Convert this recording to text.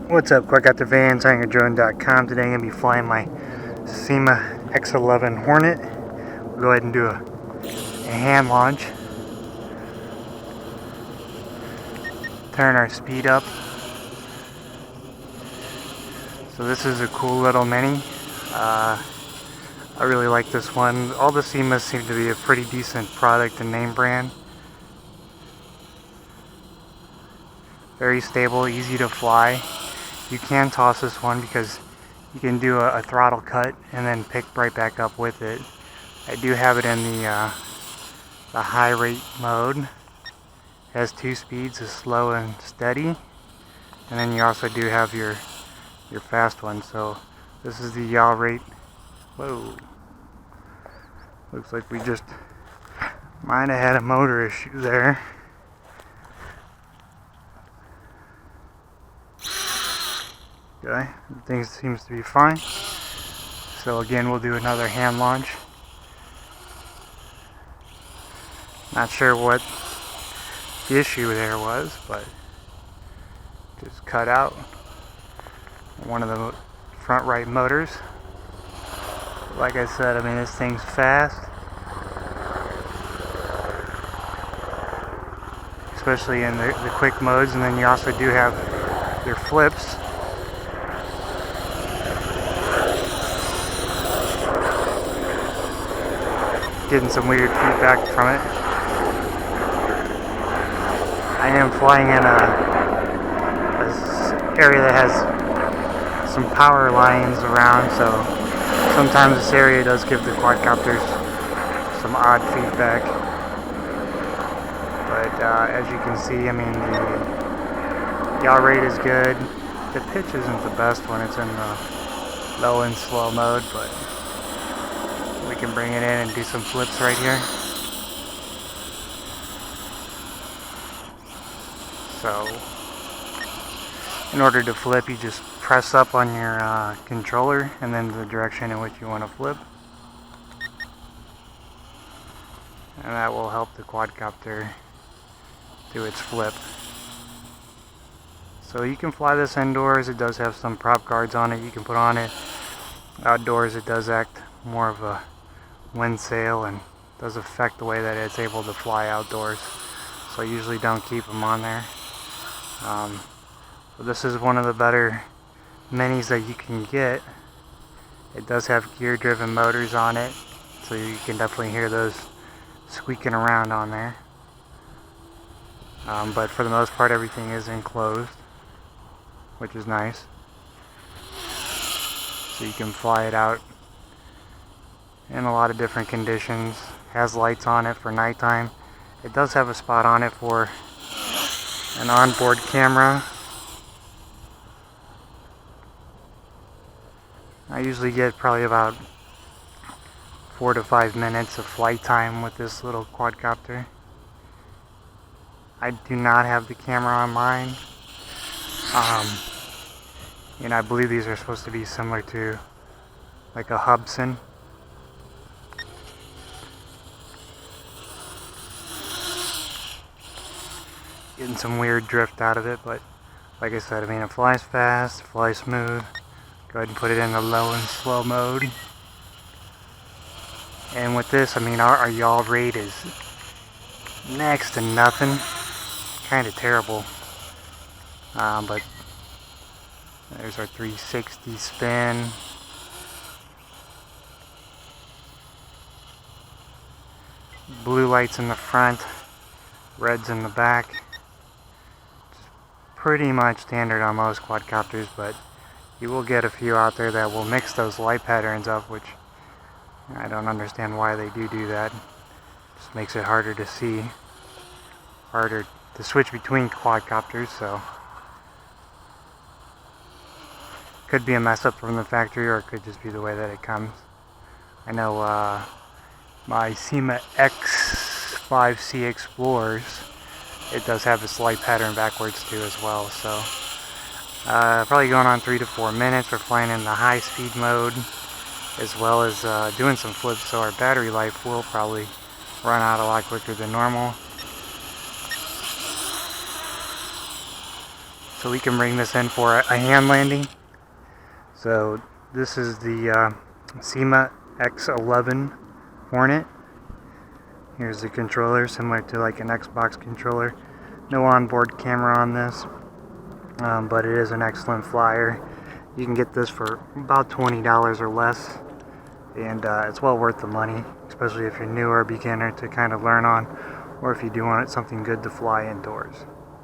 What's up, Quadcopter fans? HangerDrone.com. Today I'm going to be flying my SYMA X11 Hornet. We'll go ahead and do a hand launch. Turn our speed up. So this is a cool little mini. I really like this one. All the SYMAs seem to be a pretty decent product and name brand. Very stable, easy to fly. You can toss this one because you can do a throttle cut and then pick right back up with it. I do have it in the high rate mode. It has two speeds, a slow and steady, and then you also do have your fast one. So this is the yaw rate. Whoa, looks like we just might have had a motor issue there. Okay, everything seems to be fine. So again, we'll do another hand launch. Not sure what the issue there was, but just cut out one of the front right motors. Like I said, I mean, this thing's fast, especially in the quick modes, and then you also do have your flips. Getting some weird feedback from it. I am flying in a area that has some power lines around, so sometimes this area does give the quadcopters some odd feedback. But as you can see, I mean, the yaw rate is good. The pitch isn't the best when it's in the low and slow mode, but we can bring it in and do some flips right here. So, in order to flip, you just press up on your controller and then the direction in which you want to flip. And that will help the quadcopter do its flip. So you can fly this indoors. It does have some prop guards on it you can put on it. Outdoors, it does act more of a wind sail and does affect the way that it's able to fly outdoors. So I usually don't keep them on there. But this is one of the better minis that you can get. It does have gear driven motors on it, so you can definitely hear those squeaking around on there. But for the most part, everything is enclosed, which is nice. So you can fly it out in a lot of different conditions. Has lights on it for nighttime. It does have a spot on it for an onboard camera. I usually get probably about 4 to 5 minutes of flight time with this little quadcopter. I do not have the camera on mine. And I believe these are supposed to be similar to like a Hubsan. Getting some weird drift out of it, but like I said, I mean, it flies fast, it flies smooth. Go ahead and put it in the low and slow mode. And with this, I mean, our yaw rate is next to nothing. Kind of terrible. But there's our 360 spin. Blue lights in the front, reds in the back. Pretty much standard on most quadcopters, but you will get a few out there that will mix those light patterns up, which I don't understand why they do that. Just makes it harder to see, harder to switch between quadcopters. So could be a mess up from the factory, or it could just be the way that it comes. I know my SYMA X5C Explorers, it does have this light pattern backwards too as well. So probably going on 3 to 4 minutes. We're flying in the high speed mode as well as doing some flips, so our battery life will probably run out a lot quicker than normal. so we can bring this in for a hand landing. So this is the SYMA X11 Hornet. Here's the controller, similar to like an Xbox controller. No onboard camera on this, but it is an excellent flyer. You can get this for about $20 or less, and it's well worth the money, especially if you're new or a beginner to kind of learn on, or if you do want something good to fly indoors.